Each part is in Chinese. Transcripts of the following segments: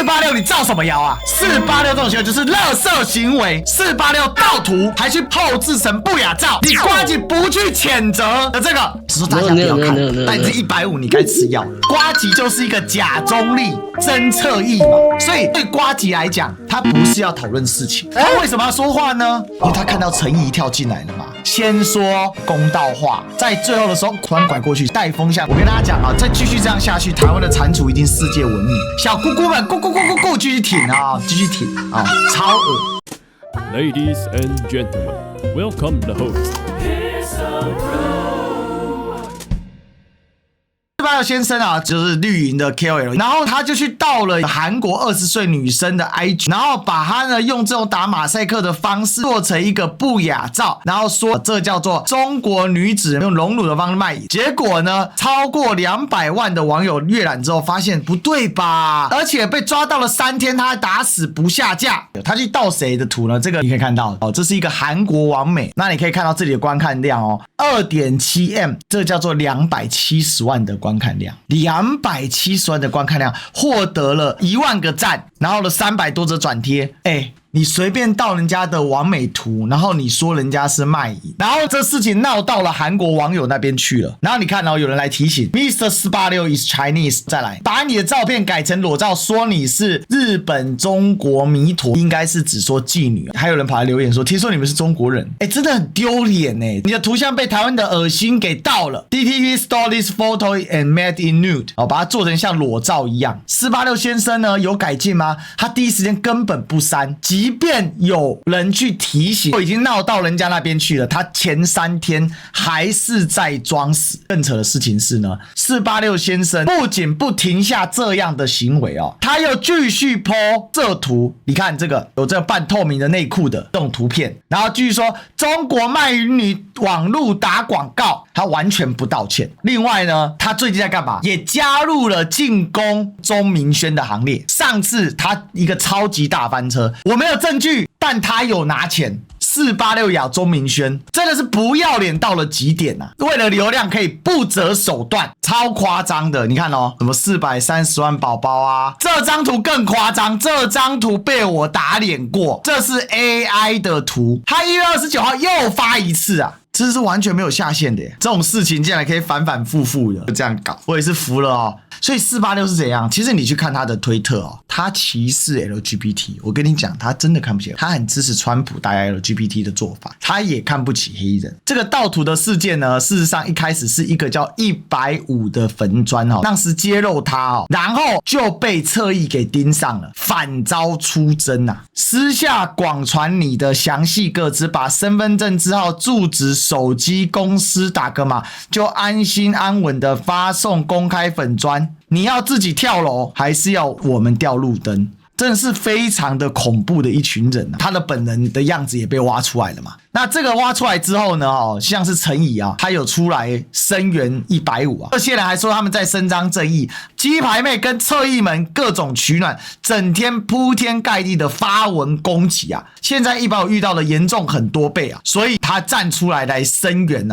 486你造什么谣啊？486这种行为就是垃圾行为，486盗图还去后制成不雅照，你呱吉不去谴责的这个，只说大家不要看，但你是150，你该吃药。呱吉就是一个假中立、真侧翼嘛，所以对呱吉来讲，他不是要讨论事情，他为什么要说话呢？因为他看到陈怡跳进来了嘛，先说公道话，在最后的时候突然拐过去带风向。我跟大家讲啊，再继续这样下去，台湾的蟾蜍一定世界闻名。小姑姑们，咕，继续挺啊，继续挺啊，超恶。Ladies and gentlemen, welcome the host. 486先生啊，就是绿营的 KOL， 然后他就去盗了韩国20岁女生的 IG， 然后把她呢用这种打马赛克的方式做成一个不雅照，然后说这叫做中国女子用隆乳的方式卖淫。结果呢，超过200万的网友阅览之后，发现不对吧？而且被抓到了3天，他还打死不下架。他去盗谁的图呢？这个你可以看到哦，这是一个韩国网美。那你可以看到这里的观看量哦，2.7M， 这叫做270万的观看量，270万的观看量，获得了1万个赞，然后了300多则转贴。你随便盗人家的完美图，然后你说人家是卖淫，然后这事情闹到了韩国网友那边去了。然后你看，有人来提醒 Mr. 486 is Chinese， 再来把你的照片改成裸照，说你是日本中国弥陀，应该是只说妓女。还有人跑来留言说，听说你们是中国人，真的很丢脸你的图像被台湾的恶心给盗了。DTT stole this photo and made it nude，把它做成像裸照一样。486先生呢有改进吗？他第一时间根本不删，即便有人去提醒，已经闹到人家那边去了，他前3天还是在装死。更扯的事情是呢，486先生不仅不停下这样的行为他又继续 po 这图。你看这个有这个半透明的内裤的这种图片，然后继续说中国卖淫女网路打广告，他完全不道歉。另外呢，他最近在干嘛？也加入了进攻钟明轩的行列。上次他一个超级大翻车，我没有证据，但他有拿钱。486咬钟明轩真的是不要脸到了极点啊！为了流量可以不择手段，超夸张的。你看什么430万宝宝啊，这张图更夸张，这张图被我打脸过，这是 AI 的图，他1月29号又发一次啊！这是完全没有下限的耶，这种事情竟然可以反反复复的这样搞，我也是服了所以486是怎样？其实你去看他的推特他歧视 LGBT。我跟你讲，他真的看不起，他很支持川普打压 LGBT 的做法，他也看不起黑人。这个盗图的事件呢，事实上一开始是一个叫150的粉专当时揭露他然后就被侧翼给盯上了，反遭出征私下广传你的详细个资，把身份证字号、住址、手机、公司打个码，就安心安稳的发送公开粉专。你要自己跳楼，还是要我们吊路灯？真的是非常的恐怖的一群人他的本人的样子也被挖出来了嘛。那这个挖出来之后呢像是陈怡他有出来声援150这些人还说他们在伸张正义，鸡排妹跟侧翼们各种取暖，整天铺天盖地的发文攻击现在150遇到的严重很多倍所以他站出来声援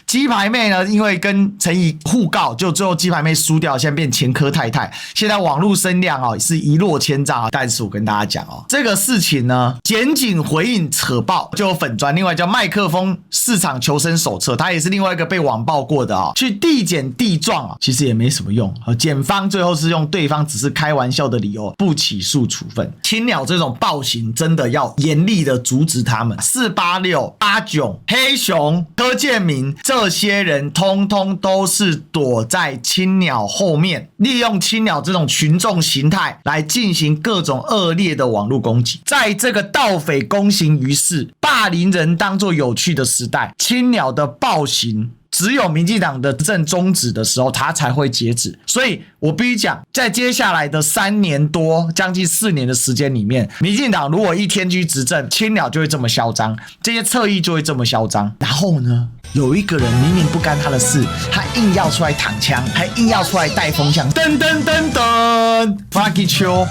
鸡排妹呢，因为跟陈怡互告，就最后鸡排妹输掉，现在变前科太太，现在网络声量是一落千丈但是我跟大家讲这个事情呢，检警回应扯爆，就有粉专，另外叫麦克风市场求生手册，它也是另外一个被网爆过的去递减地状其实也没什么用检方最后是用对方只是开玩笑的理由不起诉处分。青鸟这种暴行真的要严厉的阻止他们。486、阿炯、黑熊、柯建明这些人通通都是躲在青鸟后面，利用青鸟这种群众形态来进行各种恶劣的网络攻击。在这个盗匪公行于世，霸凌人当作有趣的时代，青鸟的暴行只有民进党的执政终止的时候，他才会截止。所以我必须讲，在接下来的3年多，将近4年的时间里面，民进党如果一天去执政，青鸟就会这么嚣张，这些侧翼就会这么嚣张。然后呢，有一个人明明不干他的事，他硬要出来躺枪，还硬要出来带风向，噔噔噔噔 ，Fucky 邱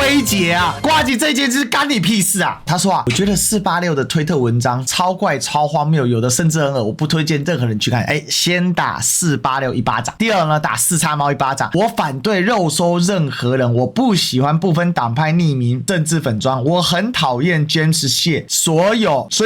威杰啊，呱吉这件事干你屁事啊！他说啊，我觉得486的推特文章超怪超荒谬，有的甚至很恶，我不推荐任何人去看。先打486一巴掌，第二呢打4叉猫一巴掌。我反对肉搜任何人，我不喜欢不分党派匿名政治粉专，我很讨厌 James 谢所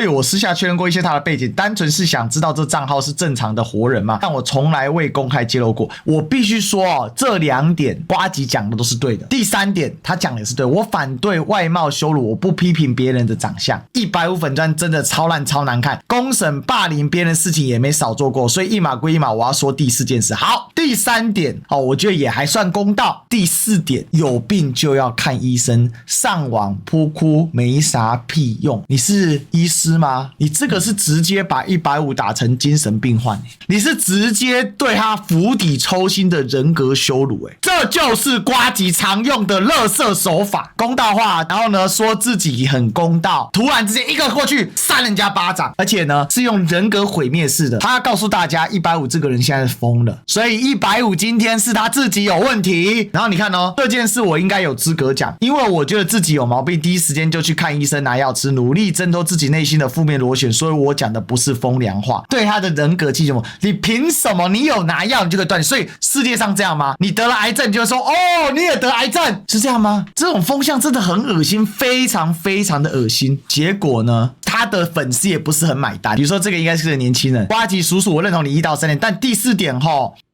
以我私下确认过一些他的背景，单纯是想知道这账号是正常的活人吗？但我从来未公开揭露过。我必须说哦，这2点呱吉讲的都是对的。第3点他讲的也是对，我反对外貌羞辱，我不批评别人的长相。150粉专真的超烂超难看，公审霸凌别人的事情也没少做过，所以一码归一码，我要说第4件事。好，第3点我觉得也还算公道。第4点，有病就要看医生，上网扑哭没啥屁用。你是医师吗？你这个是直接把150打成精神病患，你是直接对他釜底抽薪的人格羞辱，这就是呱吉常用的垃圾手法，公道话，然后呢说自己很公道，突然之间一个过去扇人家巴掌，而且呢是用人格毁灭式的。他告诉大家150这个人现在是疯了，所以150今天是他自己有问题。然后你看这件事我应该有资格讲，因为我觉得自己有毛病，第一时间就去看医生拿药吃，努力挣脱自己内心的负面螺旋，所以我讲的不是风凉话。对他的人格记什么？你凭什么你有拿药你就可以断？所以世界上这样吗？你得了癌症你就会说你也得癌症，是这样吗？这种风向真的很恶心，非常非常的恶心。结果呢，他的粉丝也不是很买单。比如说这个应该是个年轻人，呱吉叔叔我认同你1到3点，但第4点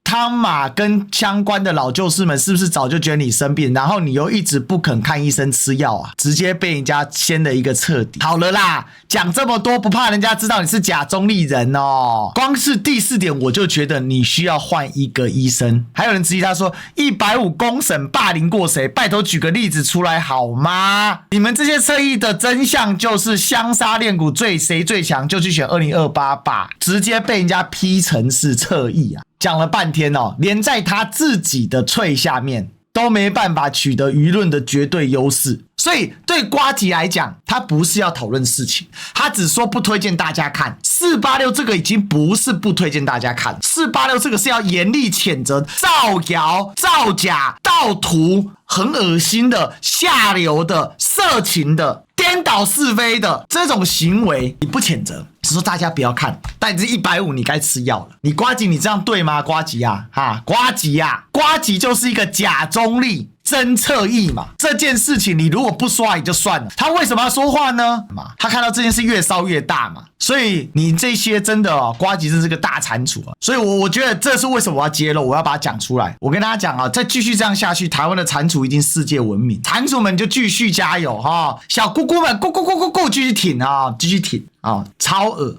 汤马跟相关的老旧士们是不是早就觉得你生病，然后你又一直不肯看医生吃药啊？直接被人家掀了一个彻底。好了啦，讲这么多不怕人家知道你是假中立人哦。光是第4点我就觉得你需要换一个医生。还有人质疑他说150公审霸凌过谁？拜托举个例子出来好吗？你们这些侧翼的真相就是香沙练骨谁最强就去选2028吧，直接被人家批成是侧翼啊。讲了半天连在他自己的脆下面都没办法取得舆论的绝对优势。所以对呱吉来讲，他不是要讨论事情，他只说不推荐大家看。486这个已经不是不推荐大家看，486这个是要严厉谴责造谣、造假、盗图，很恶心的、下流的、色情的、颠倒是非的这种行为，你不谴责，只说大家不要看。但你是150，你该吃药了。你呱吉，你这样对吗？呱吉啊，呱吉啊，呱吉就是一个假中立。真侧翼嘛，这件事情你如果不说也就算了，他为什么要说话呢？他看到这件事越烧越大嘛，所以你这些真的呱吉真是个大蟾蜍啊！所以我觉得这是为什么我要揭露，我要把它讲出来。我跟大家讲再继续这样下去，台湾的蟾蜍一定世界闻名，蟾蜍们就继续加油小姑姑们，咕咕咕咕咕，继续挺继续挺超恶。